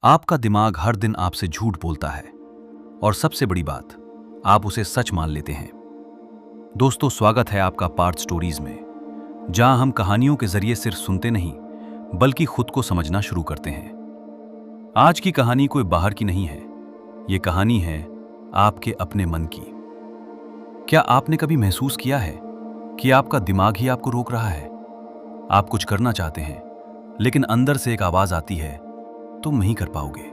आपका दिमाग हर दिन आपसे झूठ बोलता है और सबसे बड़ी बात, आप उसे सच मान लेते हैं। दोस्तों, स्वागत है आपका पार्थ स्टोरीज में, जहां हम कहानियों के जरिए सिर्फ सुनते नहीं बल्कि खुद को समझना शुरू करते हैं। आज की कहानी कोई बाहर की नहीं है, ये कहानी है आपके अपने मन की। क्या आपने कभी महसूस किया है कि आपका दिमाग ही आपको रोक रहा है? आप कुछ करना चाहते हैं, लेकिन अंदर से एक आवाज आती है, तुम नहीं कर पाओगे।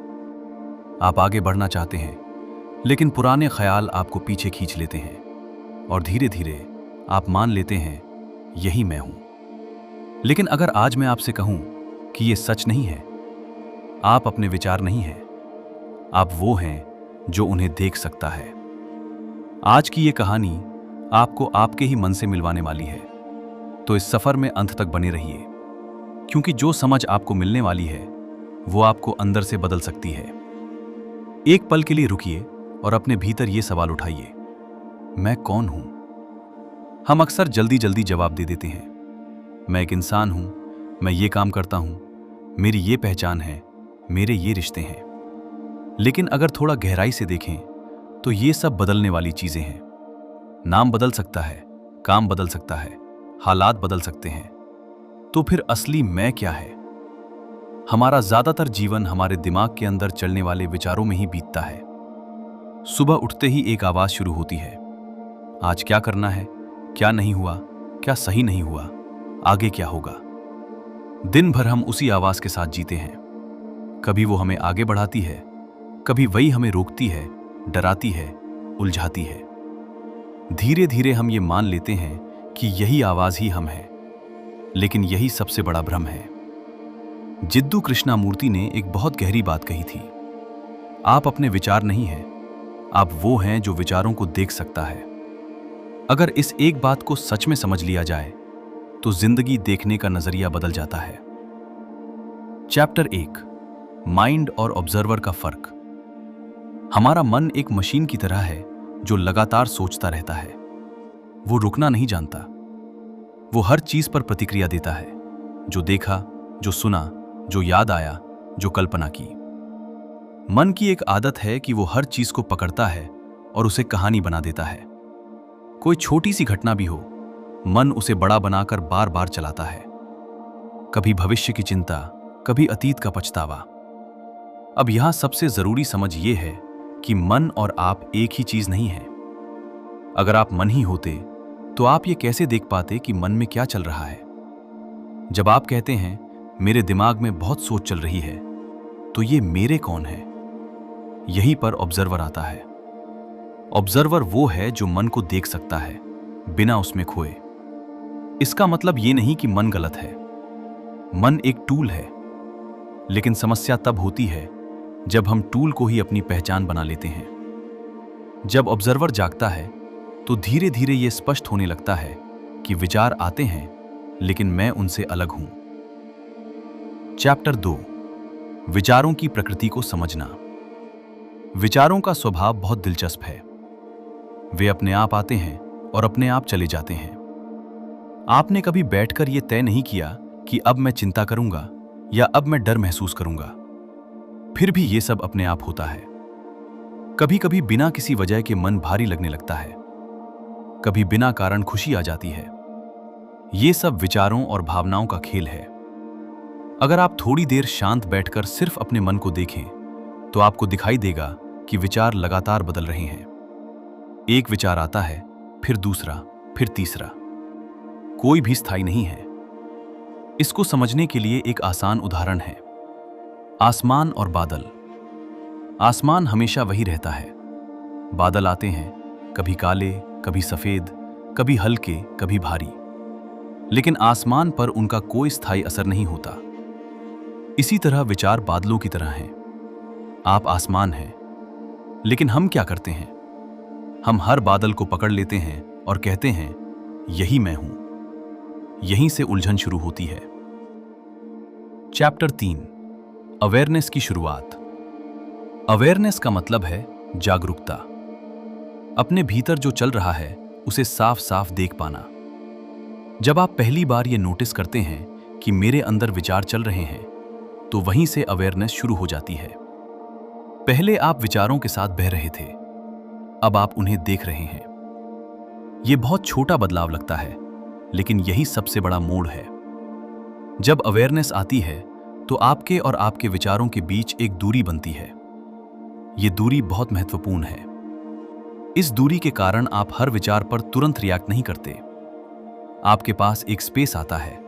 आप आगे बढ़ना चाहते हैं, लेकिन पुराने ख्याल आपको पीछे खींच लेते हैं और धीरे धीरे आप मान लेते हैं, यही मैं हूं। लेकिन अगर आज मैं आपसे कहूं कि यह सच नहीं है, आप अपने विचार नहीं हैं, आप वो हैं जो उन्हें देख सकता है। आज की ये कहानी आपको आपके ही मन से मिलवाने वाली है, तो इस सफर में अंत तक बने रहिए, क्योंकि जो समझ आपको मिलने वाली है वो आपको अंदर से बदल सकती है। एक पल के लिए रुकिए और अपने भीतर ये सवाल उठाइए, मैं कौन हूं? हम अक्सर जल्दी जल्दी जवाब दे देते हैं, मैं एक इंसान हूं, मैं ये काम करता हूं, मेरी ये पहचान है, मेरे ये रिश्ते हैं। लेकिन अगर थोड़ा गहराई से देखें तो ये सब बदलने वाली चीजें हैं। नाम बदल सकता है, काम बदल सकता है, हालात बदल सकते हैं, तो फिर असली मैं क्या है? हमारा ज्यादातर जीवन हमारे दिमाग के अंदर चलने वाले विचारों में ही बीतता है। सुबह उठते ही एक आवाज शुरू होती है, आज क्या करना है, क्या नहीं हुआ, क्या सही नहीं हुआ, आगे क्या होगा। दिन भर हम उसी आवाज के साथ जीते हैं। कभी वो हमें आगे बढ़ाती है, कभी वही हमें रोकती है, डराती है, उलझाती है। धीरे धीरे हम ये मान लेते हैं कि यही आवाज ही हम हैं, लेकिन यही सबसे बड़ा भ्रम है। जिद्दू कृष्णामूर्ति ने एक बहुत गहरी बात कही थी, आप अपने विचार नहीं हैं, आप वो हैं जो विचारों को देख सकता है। अगर इस एक बात को सच में समझ लिया जाए तो जिंदगी देखने का नजरिया बदल जाता है। चैप्टर 1, माइंड और ऑब्जर्वर का फर्क। हमारा मन एक मशीन की तरह है जो लगातार सोचता रहता है। वो रुकना नहीं जानता। वो हर चीज पर प्रतिक्रिया देता है, जो देखा, जो सुना, जो याद आया, जो कल्पना की। मन की एक आदत है कि वो हर चीज को पकड़ता है और उसे कहानी बना देता है। कोई छोटी सी घटना भी हो, मन उसे बड़ा बनाकर बार बार चलाता है। कभी भविष्य की चिंता, कभी अतीत का पछतावा। अब यहां सबसे जरूरी समझ ये है कि मन और आप एक ही चीज नहीं है। अगर आप मन ही होते तो आप ये कैसे देख पाते कि मन में क्या चल रहा है? जब आप कहते हैं मेरे दिमाग में बहुत सोच चल रही है, तो ये मेरे कौन है? यहीं पर ऑब्जर्वर आता है। ऑब्जर्वर वो है जो मन को देख सकता है बिना उसमें खोए। इसका मतलब ये नहीं कि मन गलत है। मन एक टूल है, लेकिन समस्या तब होती है जब हम टूल को ही अपनी पहचान बना लेते हैं। जब ऑब्जर्वर जागता है तो धीरे धीरे यह स्पष्ट होने लगता है कि विचार आते हैं, लेकिन मैं उनसे अलग हूं। चैप्टर 2, विचारों की प्रकृति को समझना। विचारों का स्वभाव बहुत दिलचस्प है। वे अपने आप आते हैं और अपने आप चले जाते हैं। आपने कभी बैठकर यह तय नहीं किया कि अब मैं चिंता करूंगा या अब मैं डर महसूस करूंगा। फिर भी यह सब अपने आप होता है। कभी कभी बिना किसी वजह के मन भारी लगने लगता है, कभी बिना कारण खुशी आ जाती है। ये सब विचारों और भावनाओं का खेल है। अगर आप थोड़ी देर शांत बैठकर सिर्फ अपने मन को देखें तो आपको दिखाई देगा कि विचार लगातार बदल रहे हैं। एक विचार आता है, फिर दूसरा, फिर तीसरा। कोई भी स्थायी नहीं है। इसको समझने के लिए एक आसान उदाहरण है, आसमान और बादल। आसमान हमेशा वही रहता है। बादल आते हैं, कभी काले, कभी सफेद, कभी हल्के, कभी भारी, लेकिन आसमान पर उनका कोई स्थायी असर नहीं होता। इसी तरह विचार बादलों की तरह हैं। आप आसमान हैं, लेकिन हम क्या करते हैं? हम हर बादल को पकड़ लेते हैं और कहते हैं, यही मैं हूं। यहीं से उलझन शुरू होती है। चैप्टर 3, अवेयरनेस की शुरुआत। अवेयरनेस का मतलब है जागरूकता। अपने भीतर जो चल रहा है उसे साफ साफ देख पाना। जब आप पहली बार ये नोटिस करते हैं कि मेरे अंदर विचार चल रहे हैं, तो वहीं से अवेयरनेस शुरू हो जाती है। पहले आप विचारों के साथ बह रहे थे, अब आप उन्हें देख रहे हैं। यह बहुत छोटा बदलाव लगता है, लेकिन यही सबसे बड़ा मोड़ है। जब अवेयरनेस आती है तो आपके और आपके विचारों के बीच एक दूरी बनती है। यह दूरी बहुत महत्वपूर्ण है। इस दूरी के कारण आप हर विचार पर तुरंत रिएक्ट नहीं करते। आपके पास एक स्पेस आता है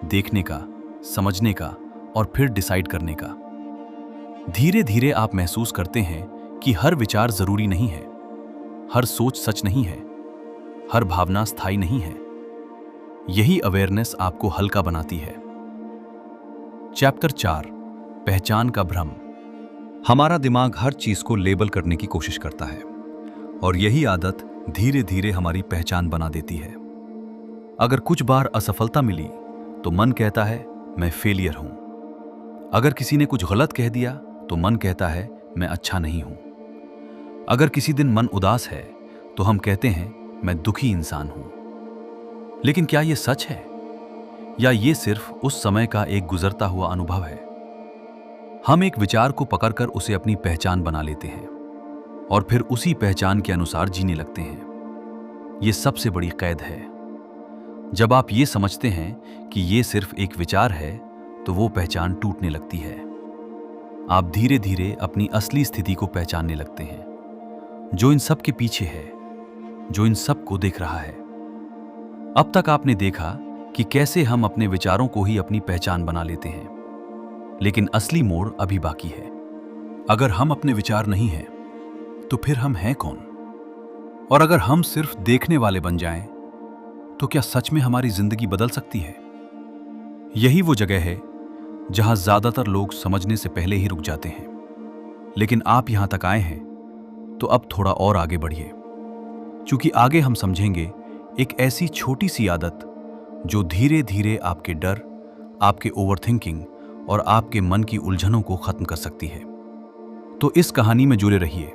देखने का, समझने का और फिर डिसाइड करने का। धीरे धीरे आप महसूस करते हैं कि हर विचार जरूरी नहीं है, हर सोच सच नहीं है, हर भावना स्थायी नहीं है। यही अवेयरनेस आपको हल्का बनाती है। चैप्टर 4, पहचान का भ्रम। हमारा दिमाग हर चीज को लेबल करने की कोशिश करता है और यही आदत धीरे धीरे हमारी पहचान बना देती है। अगर कुछ बार असफलता मिली तो मन कहता है मैं फेलियर हूं। अगर किसी ने कुछ गलत कह दिया तो मन कहता है मैं अच्छा नहीं हूं। अगर किसी दिन मन उदास है तो हम कहते हैं मैं दुखी इंसान हूं। लेकिन क्या यह सच है या ये सिर्फ उस समय का एक गुजरता हुआ अनुभव है? हम एक विचार को पकड़कर उसे अपनी पहचान बना लेते हैं और फिर उसी पहचान के अनुसार जीने लगते हैं। यह सबसे बड़ी कैद है। जब आप ये समझते हैं कि ये सिर्फ एक विचार है तो वो पहचान टूटने लगती है। आप धीरे धीरे अपनी असली स्थिति को पहचानने लगते हैं, जो इन सब के पीछे है, जो इन सब को देख रहा है। अब तक आपने देखा कि कैसे हम अपने विचारों को ही अपनी पहचान बना लेते हैं, लेकिन असली मोड़ अभी बाकी है। अगर हम अपने विचार नहीं हैं, तो फिर हम हैं कौन? और अगर हम सिर्फ देखने वाले बन जाएं, तो क्या सच में हमारी जिंदगी बदल सकती है? यही वो जगह है जहां ज्यादातर लोग समझने से पहले ही रुक जाते हैं। लेकिन आप यहां तक आए हैं, तो अब थोड़ा और आगे बढ़िए, क्योंकि आगे हम समझेंगे एक ऐसी छोटी सी आदत जो धीरे धीरे आपके डर, आपके ओवरथिंकिंग और आपके मन की उलझनों को खत्म कर सकती है। तो इस कहानी में जुड़े रहिए,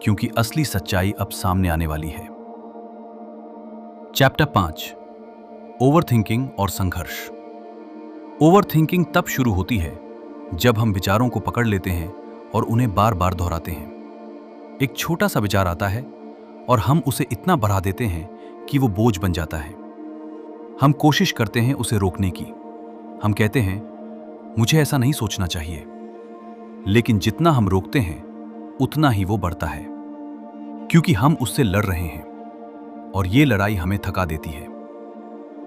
क्योंकि असली सच्चाई अब सामने आने वाली है। चैप्टर 5, ओवरथिंकिंग और संघर्ष। ओवरथिंकिंग तब शुरू होती है जब हम विचारों को पकड़ लेते हैं और उन्हें बार बार दोहराते हैं। एक छोटा सा विचार आता है और हम उसे इतना बढ़ा देते हैं कि वो बोझ बन जाता है। हम कोशिश करते हैं उसे रोकने की। हम कहते हैं मुझे ऐसा नहीं सोचना चाहिए, लेकिन जितना हम रोकते हैं उतना ही वो बढ़ता है, क्योंकि हम उससे लड़ रहे हैं और ये लड़ाई हमें थका देती है।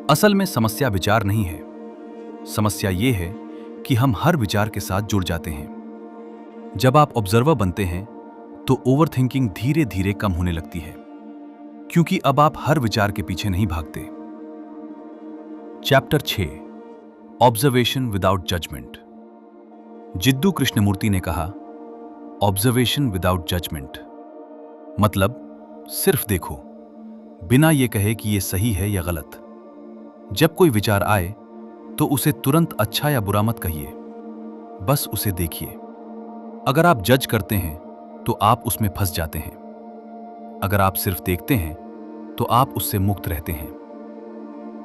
असल में समस्या विचार नहीं है, समस्या ये है कि हम हर विचार के साथ जुड़ जाते हैं। जब आप ऑब्जर्वर बनते हैं तो ओवरथिंकिंग धीरे धीरे कम होने लगती है, क्योंकि अब आप हर विचार के पीछे नहीं भागते। Chapter 6, observation without judgement. Jiddu Krishnamurti ने कहा, ऑब्जर्वेशन विदाउट जजमेंट मतलब सिर्फ देखो, बिना ये कहे कि ये सही है या गलत। जब कोई विचार आए तो उसे तुरंत अच्छा या बुरा मत कहिए, बस उसे देखिए। अगर आप जज करते हैं तो आप उसमें फंस जाते हैं। अगर आप सिर्फ देखते हैं तो आप उससे मुक्त रहते हैं।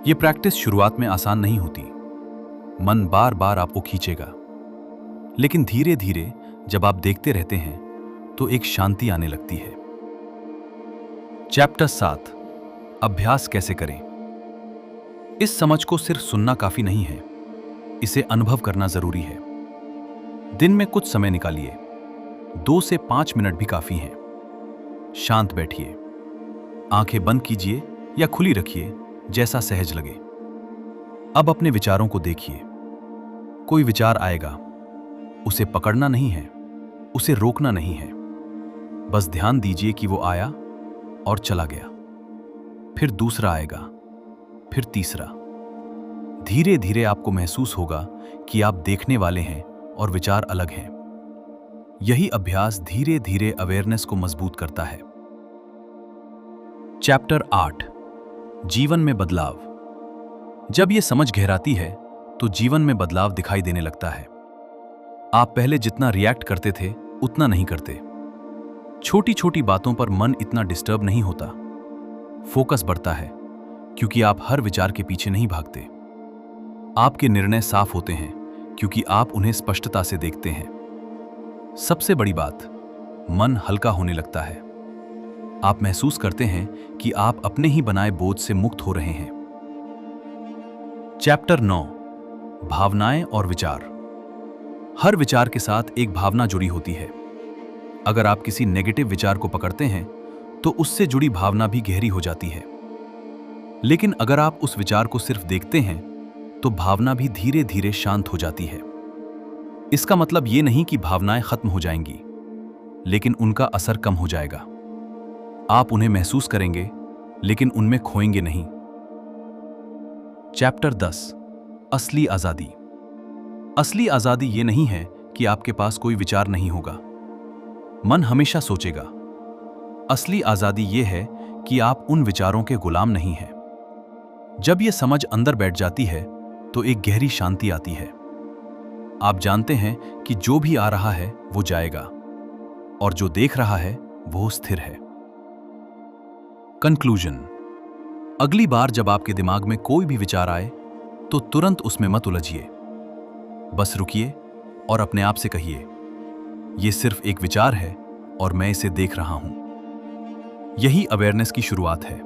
यह प्रैक्टिस शुरुआत में आसान नहीं होती। मन बार बार आपको खींचेगा, लेकिन धीरे धीरे जब आप देखते रहते हैं तो एक शांति आने लगती है। चैप्टर 7, अभ्यास कैसे करें। इस समझ को सिर्फ सुनना काफी नहीं है, इसे अनुभव करना जरूरी है। दिन में कुछ समय निकालिए, 2 से 5 मिनट भी काफी हैं। शांत बैठिए, आंखें बंद कीजिए या खुली रखिए, जैसा सहज लगे। अब अपने विचारों को देखिए। कोई विचार आएगा, उसे पकड़ना नहीं है, उसे रोकना नहीं है। बस ध्यान दीजिए कि वो आया और चला गया। फिर दूसरा आएगा, फिर तीसरा। धीरे धीरे आपको महसूस होगा कि आप देखने वाले हैं और विचार अलग हैं। यही अभ्यास धीरे धीरे अवेयरनेस को मजबूत करता है। चैप्टर 8, जीवन में बदलाव। जब यह समझ गहराती है तो जीवन में बदलाव दिखाई देने लगता है। आप पहले जितना रिएक्ट करते थे उतना नहीं करते। छोटी छोटी बातों पर मन इतना डिस्टर्ब नहीं होता। फोकस बढ़ता है, क्योंकि आप हर विचार के पीछे नहीं भागते। आपके निर्णय साफ होते हैं, क्योंकि आप उन्हें स्पष्टता से देखते हैं। सबसे बड़ी बात, मन हल्का होने लगता है। आप महसूस करते हैं कि आप अपने ही बनाए बोझ से मुक्त हो रहे हैं। चैप्टर 9, भावनाएं और विचार। हर विचार के साथ एक भावना जुड़ी होती है। अगर आप किसी नेगेटिव विचार को पकड़ते हैं तो उससे जुड़ी भावना भी गहरी हो जाती है। लेकिन अगर आप उस विचार को सिर्फ देखते हैं तो भावना भी धीरे धीरे शांत हो जाती है। इसका मतलब ये नहीं कि भावनाएं खत्म हो जाएंगी, लेकिन उनका असर कम हो जाएगा। आप उन्हें महसूस करेंगे, लेकिन उनमें खोएंगे नहीं। चैप्टर 10, असली आजादी। असली आजादी ये नहीं है कि आपके पास कोई विचार नहीं होगा। मन हमेशा सोचेगा। असली आजादी ये है कि आप उन विचारों के गुलाम नहीं हैं। जब ये समझ अंदर बैठ जाती है तो एक गहरी शांति आती है। आप जानते हैं कि जो भी आ रहा है वो जाएगा, और जो देख रहा है वो स्थिर है। कंक्लूजन। अगली बार जब आपके दिमाग में कोई भी विचार आए तो तुरंत उसमें मत उलझिए। बस रुकिए और अपने आप से कहिए, ये सिर्फ एक विचार है और मैं इसे देख रहा हूं। यही अवेयरनेस की शुरुआत है।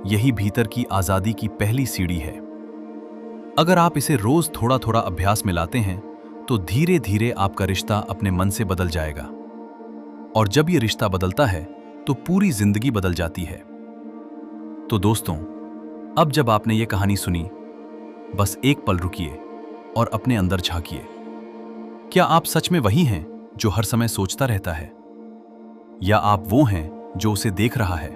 यही भीतर की आजादी की पहली सीढ़ी है। अगर आप इसे रोज थोड़ा थोड़ा अभ्यास में लाते हैं तो धीरे धीरे आपका रिश्ता अपने मन से बदल जाएगा, और जब ये रिश्ता बदलता है तो पूरी जिंदगी बदल जाती है। तो दोस्तों, अब जब आपने ये कहानी सुनी, बस एक पल रुकिए और अपने अंदर झांकिए। क्या आप सच में वही हैं जो हर समय सोचता रहता है, या आप वो हैं जो उसे देख रहा है?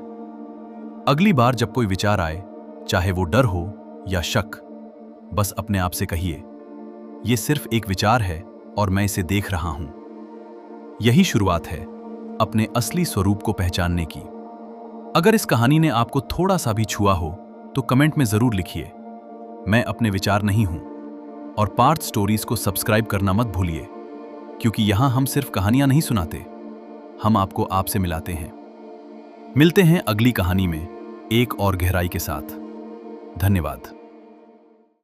अगली बार जब कोई विचार आए, चाहे वो डर हो या शक, बस अपने आप से कहिए, ये सिर्फ एक विचार है और मैं इसे देख रहा हूं। यही शुरुआत है अपने असली स्वरूप को पहचानने की। अगर इस कहानी ने आपको थोड़ा सा भी छुआ हो तो कमेंट में जरूर लिखिए, मैं अपने विचार नहीं हूं। और पार्थ स्टोरीज को सब्सक्राइब करना मत भूलिए, क्योंकि यहां हम सिर्फ कहानियां नहीं सुनाते, हम आपको आपसे मिलाते हैं। मिलते हैं अगली कहानी में एक और गहराई के साथ। धन्यवाद।